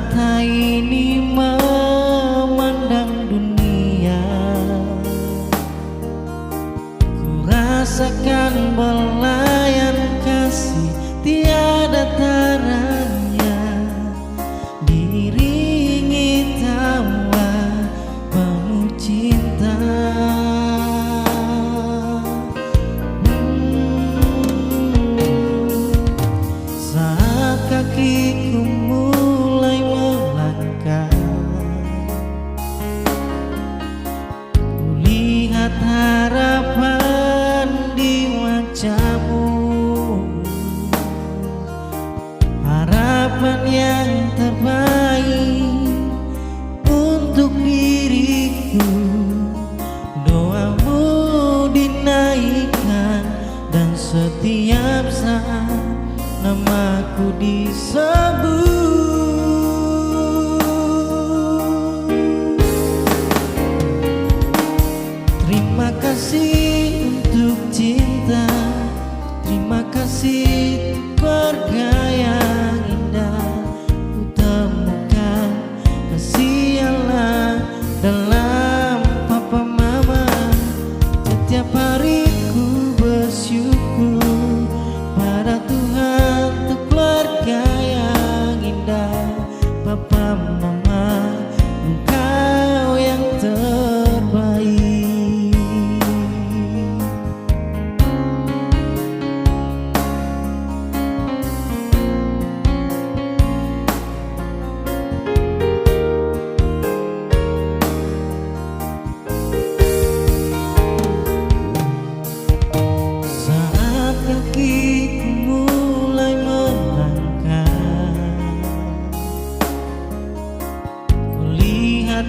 mata ini memandang dunia, ku rasakan belayan kasih tiada taranya, diiringi tawa penuh cinta. Saat kakiku mulai melangkah, kulihat harapan di wajahmu, harapan yang terbaik untuk diriku. Doamu dinaikkan dan setiap saat namaku disebut. Terima kasih untuk cinta, terima kasih untuk keluarga yang indah. Ku temukan kasih Allah dalam papa mama. Setiap hari ku bersyukur pada Tuhan untuk keluarga yang indah. Papa mama, engkau yang terbaik. Saat kakiku mulai melangkah, kulihat